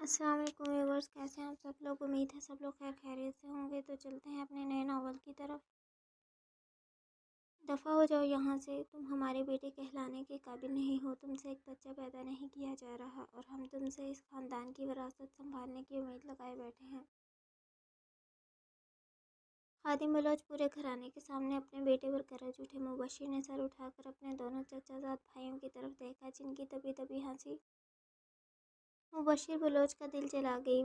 السلام علیکم ویورز، کیسے ہیں آپ سب لوگ؟ امید ہے سب لوگ خیر خیریت سے ہوں گے۔ تو چلتے ہیں اپنے نئے ناول کی طرف۔ دفع ہو جاؤ یہاں سے، تم ہمارے بیٹے کہلانے کے قابل نہیں ہو، تم سے ایک بچہ پیدا نہیں کیا جا رہا اور ہم تم سے اس خاندان کی وراثت سنبھالنے کی امید لگائے بیٹھے ہیں۔ خادم بلوچ پورے گھرانے کے سامنے اپنے بیٹے پر گرج اٹھے۔ مبشر نے سر اٹھا کر اپنے دونوں چچا زاد بھائیوں کی طرف دیکھا جن کی دبی دبی ہنسی مبشر بلوچ کا دل جلا گئی۔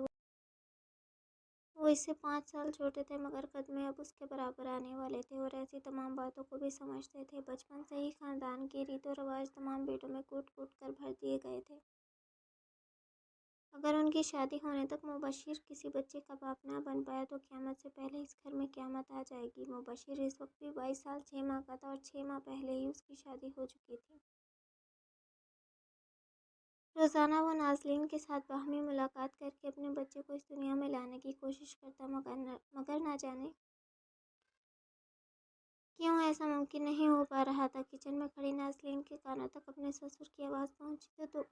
وہ اس سے 5 سال چھوٹے تھے مگر قد میں اب اس کے برابر آنے والے تھے اور ایسی تمام باتوں کو بھی سمجھتے تھے۔ بچپن سے ہی خاندان کی ریت و رواج تمام بیٹوں میں کوٹ کوٹ کر بھر دیے گئے تھے۔ اگر ان کی شادی ہونے تک مبشر کسی بچے کا باپ نہ بن پایا تو قیامت سے پہلے اس گھر میں قیامت آ جائے گی۔ مبشر اس وقت بھی 22 سال 6 ماہ کا تھا اور 6 ماہ پہلے ہی اس کی شادی ہو چکی تھی۔ روزانہ وہ ناظرین کے ساتھ باہمی ملاقات کر کے اپنے بچے کو اس دنیا میں لانے کی کوشش کرتا مگر نہ جانے کیوں ایسا ممکن نہیں ہو پا رہا تھا۔ کچن میں کھڑی ناظرین کے کانوں تک اپنے سسر کی آواز پہنچی تو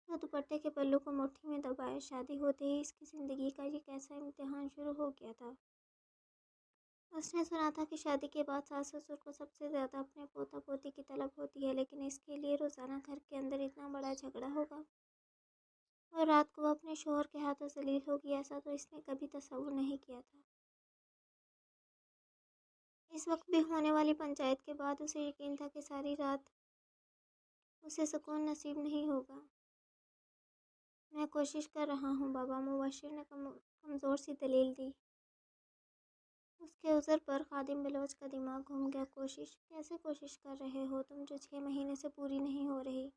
وہ دوپٹے کے پلو کو مٹھی میں دبائے۔ شادی ہوتے ہی اس کی زندگی کا یہ کیسا امتحان شروع ہو گیا تھا۔ اس نے سنا تھا کہ شادی کے بعد ساس سسر کو سب سے زیادہ اپنے پوتا پوتی کی طلب ہوتی ہے، لیکن اس کے لیے روزانہ گھر کے اندر اتنا بڑا جھگڑا ہوگا اور رات کو وہ اپنے شوہر کے ہاتھوں ذلیل ہوگی، ایسا تو اس نے کبھی تصور نہیں کیا تھا۔ اس وقت بھی ہونے والی پنچایت کے بعد اسے یقین تھا کہ ساری رات اسے سکون نصیب نہیں ہوگا۔ میں کوشش کر رہا ہوں بابا، مبشر نے کمزور سی دلیل دی۔ اس کے عذر پر خادم بلوچ کا دماغ گھوم گیا۔ کوشش؟ کیسے کوشش کر رہے ہو تم جو 6 مہینے سے پوری نہیں ہو رہی؟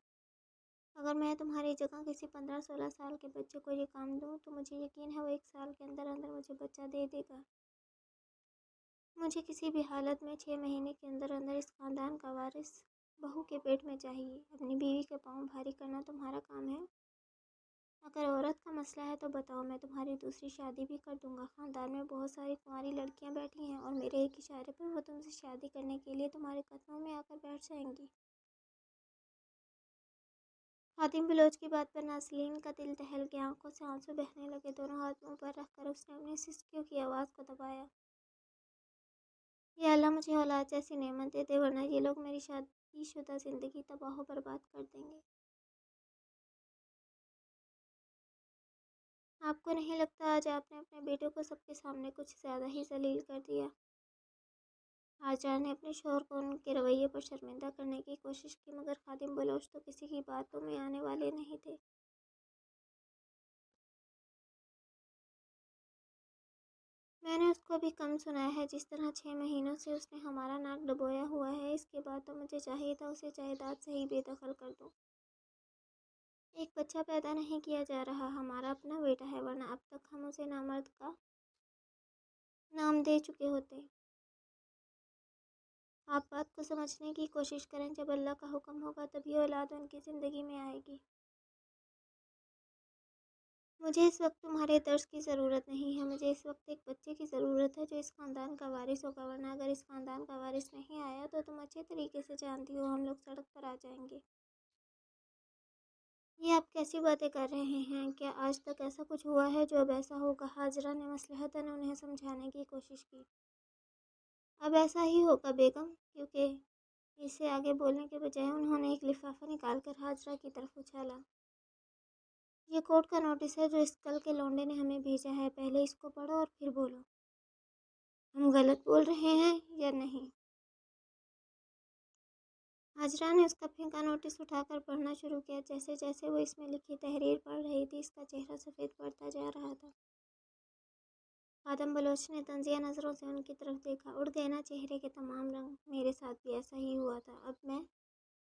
اگر میں تمہاری جگہ کسی 15-16 سال کے بچے کو یہ کام دوں تو مجھے یقین ہے وہ 1 سال کے اندر اندر مجھے بچہ دے دے گا۔ مجھے کسی بھی حالت میں 6 مہینے کے اندر اندر اس خاندان کا وارث بہو کے پیٹ میں چاہیے۔ اپنی بیوی کے پاؤں بھاری کرنا تمہارا کام ہے؟ اگر عورت کا مسئلہ ہے تو بتاؤ، میں تمہاری دوسری شادی بھی کر دوں گا۔ خاندان میں بہت ساری کنواری لڑکیاں بیٹھی ہیں اور میرے ایک اشارے پر وہ تم سے شادی کرنے کے لیے تمہارے قدموں میں آ کر بیٹھ جائیں گی۔ خادم بلوچ کی بات پر ناصرین کا دل دہل گیا، آنکھوں سے آنسو بہنے لگے۔ دونوں ہاتھ منہ پر رکھ کر اس نے اپنی سسکیوں کی آواز کو دبایا۔ یا اللہ مجھے اولاد جیسی نعمت دے دے ورنہ یہ لوگ میری شادی شدہ زندگی تباہ و برباد کر دیں گے۔ آپ کو نہیں لگتا آج آپ نے اپنے بیٹے کو سب کے سامنے کچھ زیادہ ہی ذلیل کر دیا؟ حاجرہ نے اپنے شوہر کو ان کے رویے پر شرمندہ کرنے کی کوشش کی مگر خادم بلوچ تو کسی کی باتوں میں آنے والے نہیں تھے۔ میں نے اس کو بھی کم سنایا ہے جس طرح 6 مہینوں سے اس نے ہمارا ناک ڈبویا ہوا ہے۔ اس کے بعد تو مجھے چاہیے تھا اسے جائیداد سے ہی بے دخل کر دوں۔ ایک بچہ پیدا نہیں کیا جا رہا، ہمارا اپنا بیٹا ہے ورنہ اب تک ہم اسے نامرد کا نام دے چکے ہوتے۔ آپ بات کو سمجھنے کی کوشش کریں، جب اللہ کا حکم ہوگا تبھی اولاد ان کی زندگی میں آئے گی۔ مجھے اس وقت تمہارے درس کی ضرورت نہیں ہے، مجھے اس وقت ایک بچے کی ضرورت ہے جو اس خاندان کا وارث ہوگا، ورنہ اگر اس خاندان کا وارث نہیں آیا تو تم اچھے طریقے سے جانتی ہو ہم لوگ سڑک پر آ جائیں گے۔ یہ آپ کیسی باتیں کر رہے ہیں؟ کیا آج تک ایسا کچھ ہوا ہے جو اب ایسا ہوگا؟ حاجرہ نے مصلحتاً انہیں سمجھانے کی کوشش کی۔ اب ایسا ہی ہوگا بیگم، کیونکہ اس سے آگے بولنے کے بجائے انہوں نے ایک لفافہ نکال کر حاجرہ کی طرف اچھالا۔ یہ کورٹ کا نوٹس ہے جو اس کل کے لونڈے نے ہمیں بھیجا ہے، پہلے اس کو پڑھو اور پھر بولو ہم غلط بول رہے ہیں یا نہیں۔ حاجرہ نے اس کا پھینکا نوٹس اٹھا کر پڑھنا شروع کیا۔ جیسے جیسے وہ اس میں لکھی تحریر پڑھ رہی تھی اس کا چہرہ سفید پڑتا جا رہا تھا۔ خادم بلوچ نے طنزیہ نظروں سے ان کی طرف دیکھا۔ اڑ گئے نا چہرے کے تمام رنگ؟ میرے ساتھ بھی ایسا ہی ہوا تھا۔ اب میں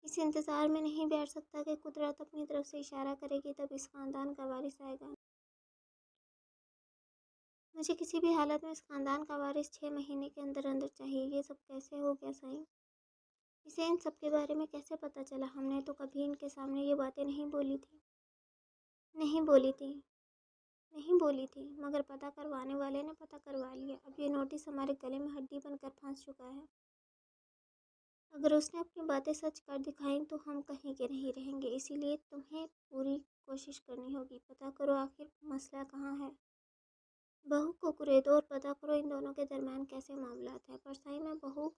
اس انتظار میں نہیں بیٹھ سکتا کہ قدرت اپنی طرف سے اشارہ کرے گی تب اس خاندان کا وارث آئے گا۔ مجھے کسی بھی حالت میں اس خاندان کا وارث 6 مہینے کے اندر اندر چاہیے۔ یہ سب کیسے ہو گیا سائیں؟ اسے ان سب کے بارے میں کیسے پتہ چلا؟ ہم نے تو کبھی ان کے سامنے یہ باتیں نہیں بولی تھی۔ نہیں بولی تھی مگر پتہ کروانے والے نے پتہ کروا لیا۔ اب یہ نوٹس ہمارے گلے میں ہڈی بن کر پھنس چکا ہے۔ اگر اس نے اپنی باتیں سچ کر دکھائیں تو ہم کہیں کے نہیں رہیں گے، اسی لیے تمہیں پوری کوشش کرنی ہوگی۔ پتہ کرو آخر مسئلہ کہاں ہے۔ بہو کو قریدو اور پتہ کرو ان دونوں کے درمیان کیسے معاملات ہیں۔ پر صحیح میں بہو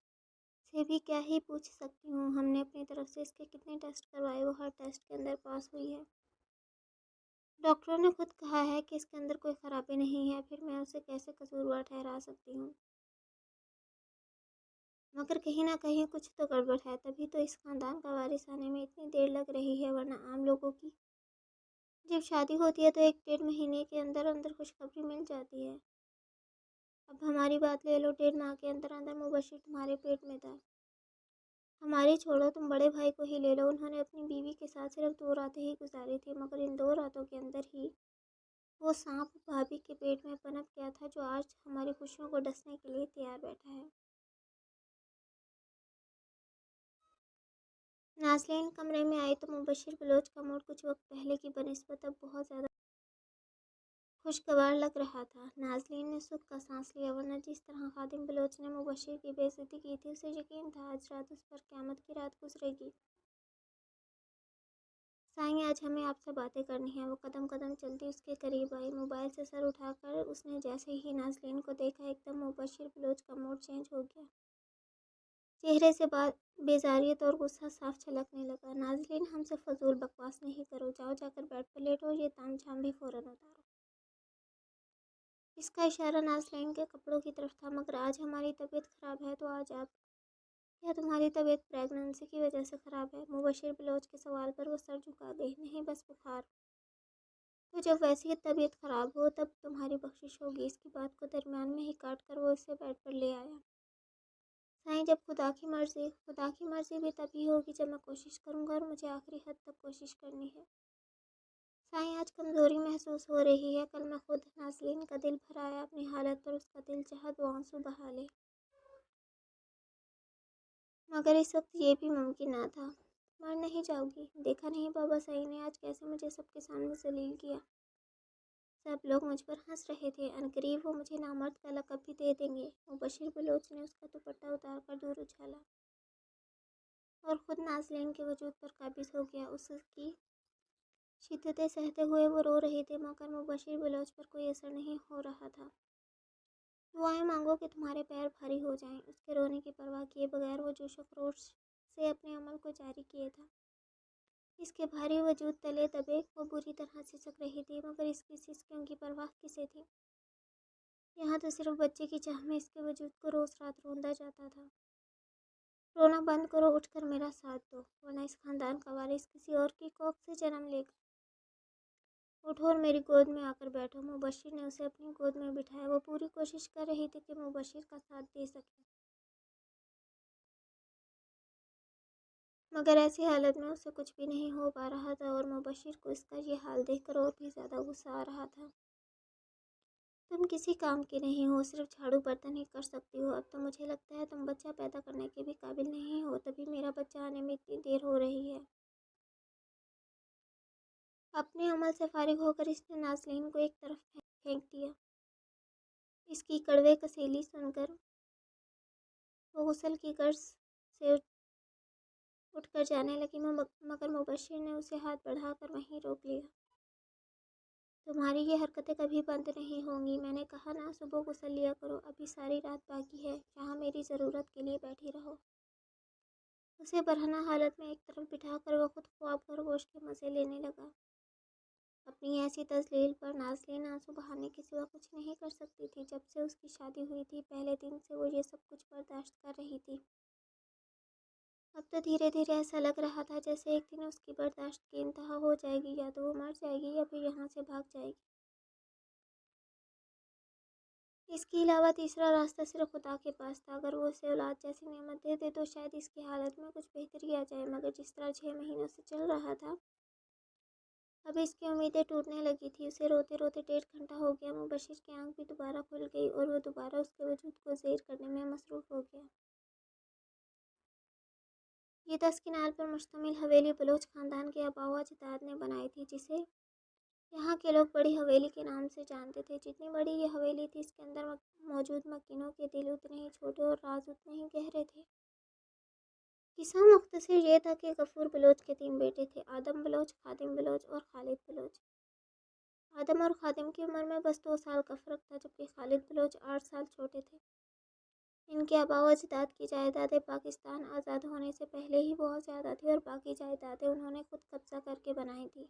سے بھی کیا ہی پوچھ سکتی ہوں۔ ہم نے اپنی طرف سے اس کے کتنے ٹیسٹ کروائے، وہ ہر ٹیسٹ کے اندر پاس ہوئی ہے۔ ڈاکٹروں نے خود کہا ہے کہ اس کے اندر کوئی خرابی نہیں ہے، پھر میں اسے کیسے قصوروار ٹھہرا سکتی ہوں؟ مگر کہیں نہ کہیں کچھ تو گڑبڑ ہے، تبھی تو اس خاندان کا وارث آنے میں اتنی دیر لگ رہی ہے، ورنہ عام لوگوں کی جب شادی ہوتی ہے تو 1 ڈیڑھ مہینے کے اندر اندر خوشخبری مل جاتی ہے۔ اب ہماری بات لے لو، 1.5 ماہ کے اندر اندر مبشر تمہارے پیٹ میں تھا۔ ہماری چھوڑو، تم بڑے بھائی کو ہی لے لو، انہوں نے اپنی بیوی کے ساتھ صرف 2 راتیں ہی گزاری تھی، مگر ان 2 راتوں کے اندر ہی وہ سانپ بھابھی کے پیٹ میں پنپ گیا تھا، جو آج ہماری خوشیوں کو ڈسنے کے لیے تیار بیٹھا ہے۔ نازلین کمرے میں آئی تو مبشر بلوچ کا موڈ کچھ وقت پہلے کی بنسبت اب بہت زیادہ خوشگوار لگ رہا تھا۔ نازلین نے سکھ کا سانس لیا، ورنہ جس طرح خادم بلوچ نے مبشر کی بے عزتی کی تھی، اسے یقین تھا آج رات اس پر قیامت کی رات گزرے گی۔ سائیں، آج ہمیں آپ سے باتیں کرنی ہیں۔ وہ قدم قدم چلتی اس کے قریب آئی۔ موبائل سے سر اٹھا کر اس نے جیسے ہی نازلین کو دیکھا، ایک دم مبشر بلوچ کا موڈ چینج ہو گیا۔ چہرے سے بیزاریت اور غصہ صاف چھلکنے لگا۔ نازلین، ہم سے فضول بکواس نہیں کرو، جاؤ جا کر بیڈ پر لیٹو اور یہ تام جھام بھی فوراً اتارو۔ اس کا اشارہ نازلین کے کپڑوں کی طرف تھا۔ مگر آج ہماری طبیعت خراب ہے تو آج آپ، کیا تمہاری طبیعت پریگننسی کی وجہ سے خراب ہے؟ مبشر بلوچ کے سوال پر وہ سر جھکا گئی۔ نہیں، بس بخار۔ تو جب ویسی طبیعت خراب ہو تب تمہاری بخشش ہوگی۔ اس کی بات کو درمیان میں ہی کاٹ کر وہ اسے بیڈ پر لے آیا۔ سائیں، جب خدا کی مرضی بھی تبھی ہوگی جب میں کوشش کروں گا، اور مجھے آخری حد تک کوشش کرنی ہے۔ سائیں، آج کمزوری محسوس ہو رہی ہے، کل میں خود۔ نازلین کا دل بھر آیا، اپنی حالت پر اس کا دل چاہا وہ آنسو بہا لے، مگر اس وقت یہ بھی ممکن نہ تھا۔ مر نہیں جاؤ گی؟ دیکھا نہیں بابا سعید نے آج کیسے مجھے سب کے سامنے ذلیل کیا؟ سب لوگ مجھ پر ہنس رہے تھے، عنقریب وہ مجھے نامرد کا لقب بھی دے دیں گے۔ مبشر بلوچ نے اس کا دوپٹہ اتار کر دور اچھالا اور خود نازلین کے وجود پر قابض ہو گیا۔ اس کی شدتیں سہتے ہوئے وہ رو رہی تھی، مگر مبشر بلوچ پر کوئی اثر نہیں ہو رہا تھا۔ دعائیں مانگو کہ تمہارے پیر بھاری ہو جائیں۔ اس کے رونے کی پرواہ کیے بغیر وہ جوش و خروش سے اپنے عمل کو جاری کیے تھا۔ اس کے بھاری وجود تلے دبے وہ بری طرح سسک رہی تھی، مگر اس کی سسکیوں کی پرواہ کسے تھی؟ یہاں تو صرف بچے کی چاہ میں اس کے وجود کو روز رات روندا جاتا تھا۔ رونا بند کرو، اٹھ کر میرا ساتھ دو، ورنہ اس خاندان کا وارث کسی اور کی کوکھ سے جنم لے گا۔ اٹھو اور میری گود میں آ کر بیٹھو۔ مبشر نے اسے اپنی گود میں بٹھایا۔ وہ پوری کوشش کر رہی تھی کہ مبشر کا ساتھ دے سکے، مگر ایسی حالت میں اسے کچھ بھی نہیں ہو پا رہا تھا، اور مبشر کو اس کا یہ حال دیکھ کر اور بھی زیادہ غصہ آ رہا تھا۔ تم کسی کام کی نہیں ہو، صرف جھاڑو برتن ہی کر سکتی ہو۔ اب تو مجھے لگتا ہے تم بچہ پیدا کرنے کے بھی قابل نہیں ہو، تبھی میرا بچہ آنے میں اتنی دیر ہو رہی ہے۔ اپنے عمل سے فارغ ہو کر اس نے نازلین کو ایک طرف پھینک دیا۔ اس کی کڑوے کسیلی سن کر وہ غسل کی غرض سے اٹھ کر جانے لگی، مگر مبشر نے اسے ہاتھ بڑھا کر وہیں روک لیا۔ تمہاری یہ حرکتیں کبھی بند نہیں ہوں گی، میں نے کہا نا، صبح غسل لیا کرو، ابھی ساری رات باقی ہے، یہاں میری ضرورت کے لیے بیٹھی رہو۔ اسے برہنہ حالت میں ایک طرف بٹھا کر وہ خود خواب خرگوش کے مزے لینے لگا۔ اپنی ایسی تذلیل پر نازلین آنسو بہانے کے سوا کچھ نہیں کر سکتی تھی۔ جب سے اس کی شادی ہوئی تھی، پہلے دن سے وہ یہ سب کچھ برداشت کر رہی تھی۔ اب تو دھیرے دھیرے ایسا لگ رہا تھا جیسے ایک دن اس کی برداشت کی انتہا ہو جائے گی، یا تو وہ مر جائے گی یا پھر یہاں سے بھاگ جائے گی۔ اس کے علاوہ تیسرا راستہ صرف خدا کے پاس تھا۔ اگر وہ اسے اولاد جیسی نعمت دے دے تو شاید اس کی حالت میں کچھ بہتری آ جائے، مگر جس طرح 6 مہینوں سے چل رہا تھا، اب اس کی امیدیں ٹوٹنے لگی تھی۔ اسے روتے روتے 1.5 گھنٹہ ہو گیا۔ مبشر کی آنکھ بھی دوبارہ کھل گئی اور وہ دوبارہ اس کے وجود کو زیر کرنے میں مصروف ہو گیا۔ یہ 10 کنال پر مشتمل حویلی بلوچ خاندان کے آباء و اجداد نے بنائی تھی، جسے یہاں کے لوگ بڑی حویلی کے نام سے جانتے تھے۔ جتنی بڑی یہ حویلی تھی، اس کے اندر موجود مکینوں کے دل اتنے ہی چھوٹے اور راز اتنے ہی گہرے تھے۔ قصہ مختصر یہ تھا کہ غفور بلوچ کے 3 بیٹے تھے، آدم بلوچ، خادم بلوچ اور خالد بلوچ۔ آدم اور خادم کی عمر میں بس 2 سال کا فرق تھا، جبکہ خالد بلوچ 8 سال چھوٹے تھے۔ ان کے آباء و اجداد کی جائیدادیں پاکستان آزاد ہونے سے پہلے ہی بہت زیادہ تھیں اور باقی جائیدادیں انہوں نے خود قبضہ کر کے بنائی تھیں۔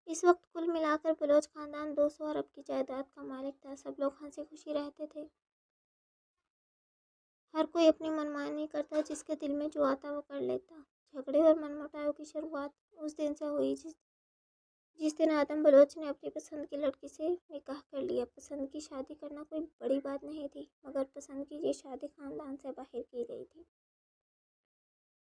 اس وقت کل ملا کر بلوچ خاندان 200 ارب کی جائیداد کا مالک تھا۔ سب لوگ ہنسی خوشی رہتے تھے، ہر کوئی اپنی منمانی کرتا، جس کے دل میں جو آتا وہ کر لیتا۔ جھگڑے اور من مٹاؤ کی شروعات اس دن سے ہوئی جس دن آدم بلوچ نے اپنی پسند کی لڑکی سے نکاح کر لیا۔ پسند کی شادی کرنا کوئی بڑی بات نہیں تھی، مگر پسند کی یہ شادی خاندان سے باہر کی گئی تھی،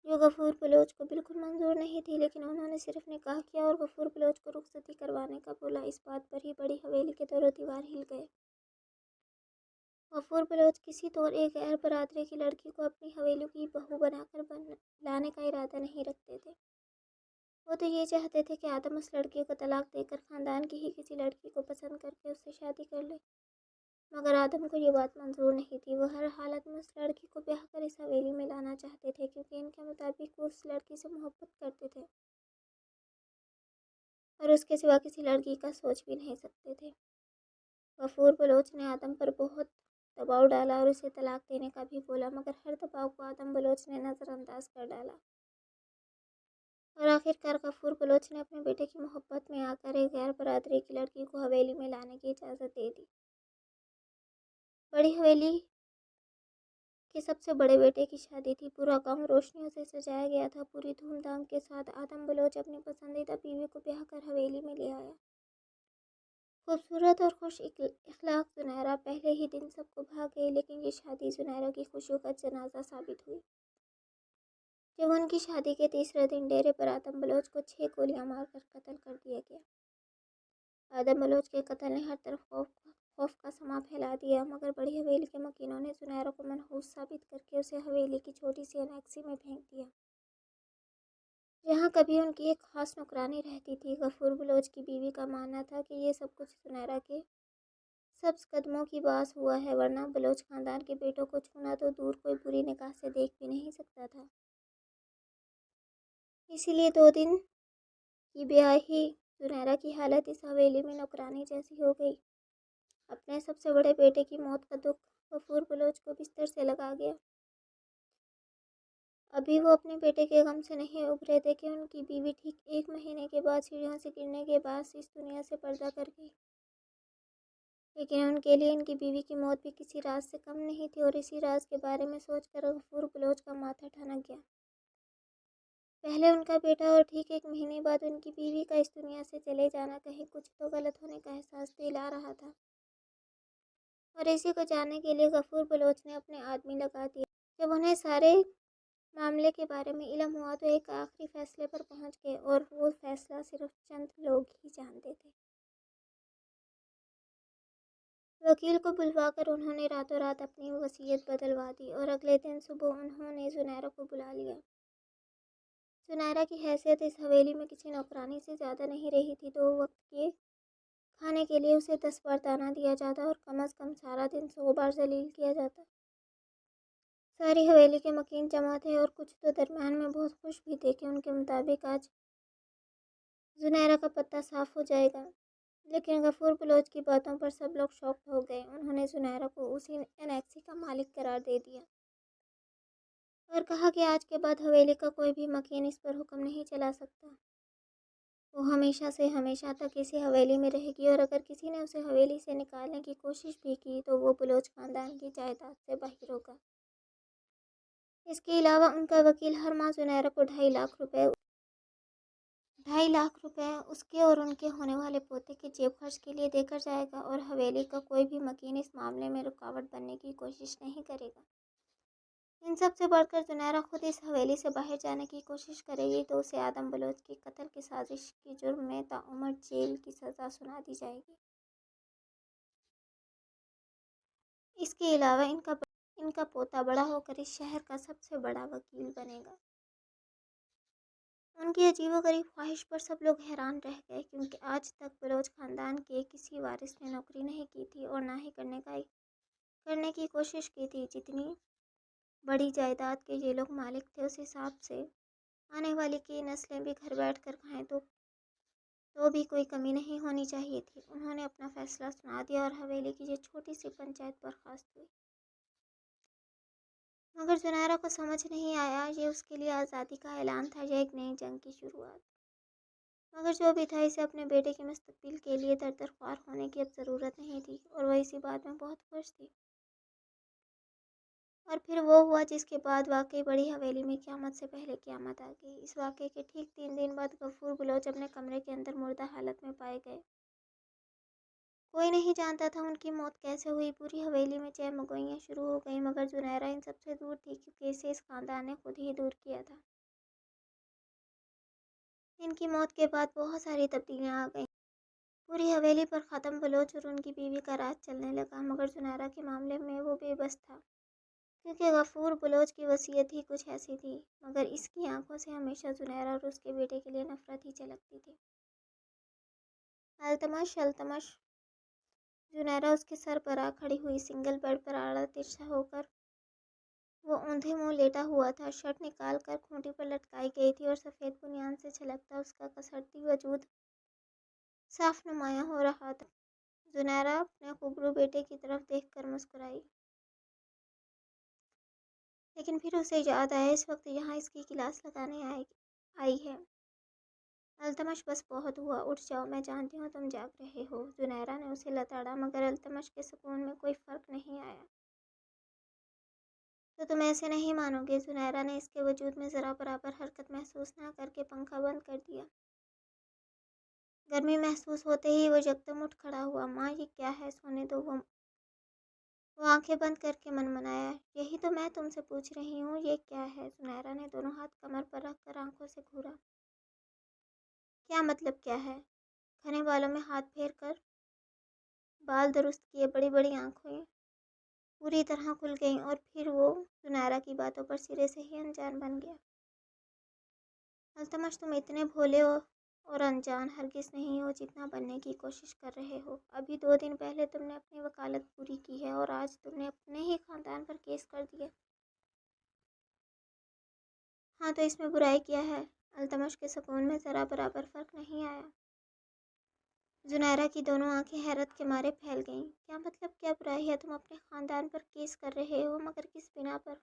جو غفور بلوچ کو بالکل منظور نہیں تھی۔ لیکن انہوں نے صرف نکاح کیا اور غفور بلوچ کو رخصتی کروانے کا بولا، اس بات پر ہی بڑی حویلی کے در و دیوار ہل گئے۔ غفور بلوچ کسی طور ایک غیر برادری کی لڑکی کو اپنی حویلی کی بہو بنا کر لانے کا ارادہ نہیں رکھتے تھے۔ وہ تو یہ چاہتے تھے کہ آدم اس لڑکی کو طلاق دے کر خاندان کی ہی کسی لڑکی کو پسند کر کے اس سے شادی کر لے، مگر آدم کو یہ بات منظور نہیں تھی۔ وہ ہر حالت میں اس لڑکی کو بیاہ کر اس حویلی میں لانا چاہتے تھے، کیونکہ ان کے مطابق وہ اس لڑکی سے محبت کرتے تھے اور اس کے سوا کسی لڑکی کا سوچ بھی نہیں سکتے تھے۔ غفور بلوچ نے آدم پر بہت دباؤ ڈالا اور اسے طلاق دینے کا بھی بولا، مگر ہر دباؤ کو آدم بلوچ نے نظر انداز کر ڈالا اور آخر کار غفور بلوچ نے اپنے بیٹے کی محبت میں آ کر ایک غیر برادری کی لڑکی کو حویلی میں لانے کی اجازت دے دی۔ بڑی حویلی کے سب سے بڑے بیٹے کی شادی تھی۔ پورا گاؤں روشنیوں سے سجایا گیا تھا۔ پوری دھوم دھام کے ساتھ آدم بلوچ اپنی پسندیدہ بیوی کو بیاہ کر حویلی میں لے آیا۔ خوبصورت اور خوش اخلاق زنیرہ پہلے ہی دن سب کو بھا گئی، لیکن یہ شادی زنیرہ کی خوشیوں کا جنازہ ثابت ہوئی۔ جب ان کی شادی کے تیسرے دن ڈیرے پر آدم بلوچ کو 6 گولیاں مار کر قتل کر دیا گیا۔ آدم بلوچ کے قتل نے ہر طرف خوف کا سماں پھیلا دیا، مگر بڑی حویلی کے مکینوں نے زنیرہ کو منحوس ثابت کر کے اسے حویلی کی چھوٹی سی انیکسی میں پھینک دیا، جہاں کبھی ان کی ایک خاص نوکرانی رہتی تھی۔ غفور بلوچ کی بیوی کا ماننا تھا کہ یہ سب کچھ زنیرہ کے سبز قدموں کی باعث ہوا ہے، ورنہ بلوچ خاندان کے بیٹوں کو چھونا تو دور کوئی بری نگاہ سے دیکھ بھی نہیں سکتا تھا۔ اسی لیے 2 دن کی بیاہی زنیرہ کی حالت اس حویلی میں نوکرانی جیسی ہو گئی۔ اپنے سب سے بڑے بیٹے کی موت کا دکھ غفور بلوچ کو بستر سے لگا گیا۔ ابھی وہ اپنے بیٹے کے غم سے نہیں ابھرے تھے کہ ان کی بیوی ٹھیک 1 مہینے کے بعد سیڑھیوں سے گرنے کے باعث اس دنیا سے پردہ کر گئی۔ لیکن ان کے لیے ان کی بیوی کی موت بھی کسی راز سے کم نہیں تھی، اور اسی راز کے بارے میں سوچ کر غفور بلوچ کا ماتھا ٹھنک گیا۔ پہلے ان کا بیٹا اور ٹھیک 1 مہینے بعد ان کی بیوی کا اس دنیا سے چلے جانا کہیں کچھ تو غلط ہونے کا احساس دلا رہا تھا، اور اسی کو جاننے کے لیے غفور بلوچ نے اپنے آدمی لگا دیے۔ جب انہیں سارے معاملے کے بارے میں علم ہوا تو ایک آخری فیصلے پر پہنچ گئے، اور وہ فیصلہ صرف چند لوگ ہی جانتے تھے۔ وکیل کو بلوا کر انہوں نے راتوں رات اپنی وصیت بدلوا دی، اور اگلے دن صبح انہوں نے زنیرہ کو بلا لیا۔ زنیرہ کی حیثیت اس حویلی میں کسی نوکرانی سے زیادہ نہیں رہی تھی۔ 2 وقت کے کھانے کے لیے اسے 10 بار دانہ دیا جاتا اور کم از کم سارا دن 100 بار ذلیل کیا جاتا۔ ساری حویلی کے مکین جمع تھے، اور کچھ تو درمیان میں بہت خوش بھی تھے کہ ان کے مطابق آج زنیرہ کا پتہ صاف ہو جائے گا۔ لیکن غفور بلوچ کی باتوں پر سب لوگ شاکڈ ہو گئے۔ انہوں نے زنیرہ کو اسی انیکسی کا مالک قرار دے دیا اور کہا کہ آج کے بعد حویلی کا کوئی بھی مکین اس پر حکم نہیں چلا سکتا۔ وہ ہمیشہ سے ہمیشہ تک اسی حویلی میں رہے گی، اور اگر کسی نے اسے حویلی سے نکالنے کی کوشش بھی کی تو وہ بلوچ خاندان کی جائیداد سے باہر ہوگا۔ اس کے علاوہ ان کا وکیل ہر ماہ زنیرہ کو 2.5 لاکھ روپے اس کے اور ان کے ہونے والے پوتے کے جیب خرچ کے لیے دے کر جائے گا، اور حویلی کا کوئی بھی مکین اس معاملے میں رکاوٹ بننے کی کوشش نہیں کرے گا۔ ان سب سے بڑھ کر زنیرہ خود اس حویلی سے باہر جانے کی کوشش کرے گی تو اسے آدم بلوچ کی قتل کی سازش کے جرم میں تاعمر جیل کی سزا سنا دی جائے گی۔ اس کے علاوہ ان کا پوتا بڑا ہو کر اس شہر کا سب سے بڑا وکیل بنے گا۔ ان کی عجیب و غریب خواہش پر سب لوگ حیران رہ گئے، کیونکہ آج تک بلوچ خاندان کے کسی وارث نے نوکری نہیں کی تھی اور نہ ہی کرنے کی کوشش کی تھی۔ جتنی بڑی جائیداد کے یہ لوگ مالک تھے، اس حساب سے آنے والی کی نسلیں بھی گھر بیٹھ کر کھائیں تو بھی کوئی کمی نہیں ہونی چاہیے تھی۔ انہوں نے اپنا فیصلہ سنا دیا اور حویلی کی یہ چھوٹی سی پنچایت برخاست ہوئی۔ مگر زنیرہ کو سمجھ نہیں آیا یہ اس کے لیے آزادی کا اعلان تھا یا ایک نئی جنگ کی شروعات۔ مگر جو بھی تھا، اسے اپنے بیٹے کے مستقبل کے لیے در خوار ہونے کی اب ضرورت نہیں تھی، اور وہ اسی بات میں بہت خوش تھی۔ اور پھر وہ ہوا جس کے بعد واقعی بڑی حویلی میں قیامت سے پہلے قیامت آ گئی۔ اس واقعے کے ٹھیک 3 دن بعد غفور بلوچ اپنے کمرے کے اندر مردہ حالت میں پائے گئے۔ کوئی نہیں جانتا تھا ان کی موت کیسے ہوئی۔ پوری حویلی میں چہمگوئیاں شروع ہو گئیں، مگر زنیرہ ان سب سے دور تھی، کیونکہ اسے اس خاندان نے خود ہی دور کیا تھا۔ ان کی موت کے بعد بہت ساری تبدیلیاں آ گئیں۔ پوری حویلی پر ختم بلوچ اور ان کی بیوی کا راج چلنے لگا، مگر زنیرہ کے معاملے میں وہ بے بس تھا، کیونکہ غفور بلوچ کی وصیت ہی کچھ ایسی تھی۔ مگر اس کی آنکھوں سے ہمیشہ زنیرہ اور اس کے بیٹے کے لیے نفرت ہی چھلکتی تھی۔ التمش، التمش! زنیرہ اس کے سر پر آ کھڑی ہوئی۔ سنگل بیڈ پر آڑا ترچھا ہو کر وہ اوندھے منہ لیٹا ہوا تھا۔ شرٹ نکال کر کھوٹی پر لٹکائی گئی تھی اور سفید بنیان سے چھلکتا اس کا کسرتی وجود صاف نمایاں ہو رہا تھا۔ زنیرہ اپنے خوبرو بیٹے کی طرف دیکھ کر مسکرائی، لیکن پھر اسے یاد آیا اس وقت یہاں اس کی کلاس لگانے آئی ہے۔ التمش، بس بہت ہوا، اٹھ جاؤ، میں جانتی ہوں تم جاگ رہے ہو۔ زنیرہ نے اسے لتاڑا، مگر التمش کے سکون میں کوئی فرق نہیں آیا۔ تو تم ایسے نہیں مانو گے؟ زنیرہ نے اس کے وجود میں ذرا برابر حرکت محسوس نہ کر کے پنکھا بند کر دیا۔ گرمی محسوس ہوتے ہی وہ یکدم اٹھ کھڑا ہوا۔ ماں، یہ کیا ہے؟ سونے دو۔ وہ آنکھیں بند کر کے منمنایا، یہی تو میں تم سے پوچھ رہی ہوں، یہ کیا ہے؟ زنیرہ نے دونوں ہاتھ کمر پر رکھ کر آنکھوں سے گھورا۔ کیا مطلب کیا ہے؟ گھنے بالوں میں ہاتھ پھیر کر بال درست کیے، بڑی بڑی آنکھیں پوری طرح کھل گئیں، اور پھر وہ زنیرہ کی باتوں پر سرے سے ہی انجان بن گیا۔ التمش، تم اتنے بھولے اور انجان ہرگز نہیں ہو جتنا بننے کی کوشش کر رہے ہو۔ ابھی 2 دن پہلے تم نے اپنی وکالت پوری کی ہے اور آج تم نے اپنے ہی خاندان پر کیس کر دیا۔ ہاں، تو اس میں برائی کیا ہے؟ التمش کے سکون میں ذرا برابر فرق نہیں آیا۔ زنیرہ کی دونوں آنکھیں حیرت کے مارے پھیل گئیں۔ کیا مطلب؟ کیا برائی ہے؟ تم اپنے خاندان پر کیس کر رہے ہو، مگر کس بنا پر؟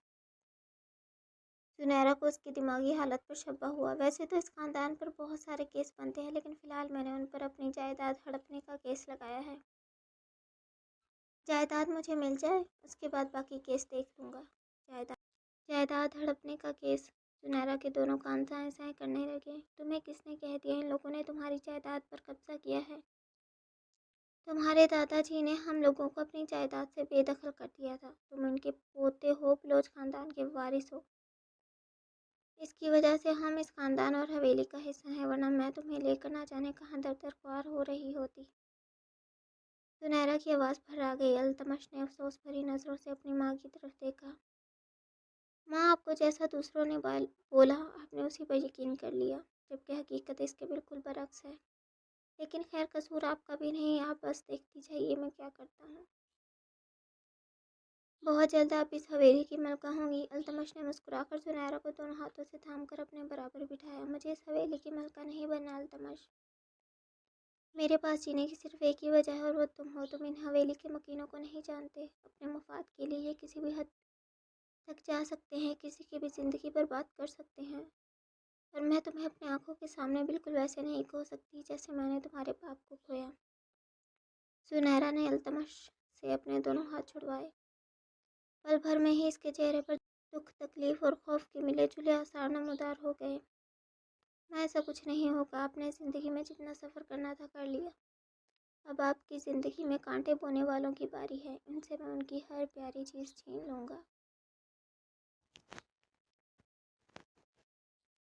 زنیرہ کو اس کی دماغی حالت پر شبہ ہوا۔ ویسے تو اس خاندان پر بہت سارے کیس بنتے ہیں، لیکن فی الحال میں نے ان پر اپنی جائیداد ہڑپنے کا کیس لگایا ہے۔ جائیداد مجھے مل جائے، اس کے بعد باقی کیس دیکھ لوں گا۔ جائیداد ہڑپنے کا کیس؟ زنیرہ کے دونوں کان سائیں سائیں کرنے لگے۔ تمہیں کس نے کہہ دیا ان لوگوں نے تمہاری جائیداد پر قبضہ کیا ہے؟ تمہارے دادا جی نے ہم لوگوں کو اپنی جائیداد سے بے دخل کر دیا تھا۔ تم ان کے پوتے ہو، بلوچ خاندان کے وارث ہو۔ اس کی وجہ سے ہم اس خاندان اور حویلی کا حصہ ہیں، ورنہ میں تمہیں لے کر نہ جانے کہاں در خوار ہو رہی ہوتی۔ زنیرہ کی آواز بھر گئی۔ التمش نے افسوس بھری نظروں سے اپنی ماں کی طرف دیکھا۔ ماں، آپ کو جیسا دوسروں نے بولا آپ نے اسی پر یقین کر لیا، جبکہ حقیقت اس کے بالکل برعکس ہے۔ لیکن خیر، قصور آپ کا بھی نہیں، آپ بس دیکھتی جائیے میں کیا کرتا ہوں۔ بہت جلد آپ اس حویلی کی ملکہ ہوں گی۔ التمش نے مسکرا کر زنیرہ کو دونوں ہاتھوں سے تھام کر اپنے برابر بٹھایا۔ مجھے اس حویلی کی ملکہ نہیں بننا التمش۔ میرے پاس جینے کی صرف ایک ہی وجہ ہے اور وہ تم ہو۔ تم ان حویلی کے مکینوں کو نہیں جانتے۔ اپنے مفاد کے لیے یہ کسی بھی حد تک جا سکتے ہیں، کسی کی بھی زندگی برباد کر سکتے ہیں، اور میں تمہیں اپنی آنکھوں کے سامنے بالکل ویسے نہیں کھو سکتی جیسے میں نے تمہارے باپ کو کھویا۔ زنیرہ نے التمش سے اپنے دونوں ہاتھ چھڑوائے۔ پل بھر میں ہی اس کے چہرے پر دکھ، تکلیف اور خوف کے ملے جلے آثار نمودار ہو گئے۔ میں ایسا کچھ نہیں ہوگا، آپ نے زندگی میں جتنا سفر کرنا تھا کر لیا۔ اب آپ کی زندگی میں کانٹے بونے والوں کی باری ہے، ان سے میں ان کی ہر پیاری چیز چھین لوں گا۔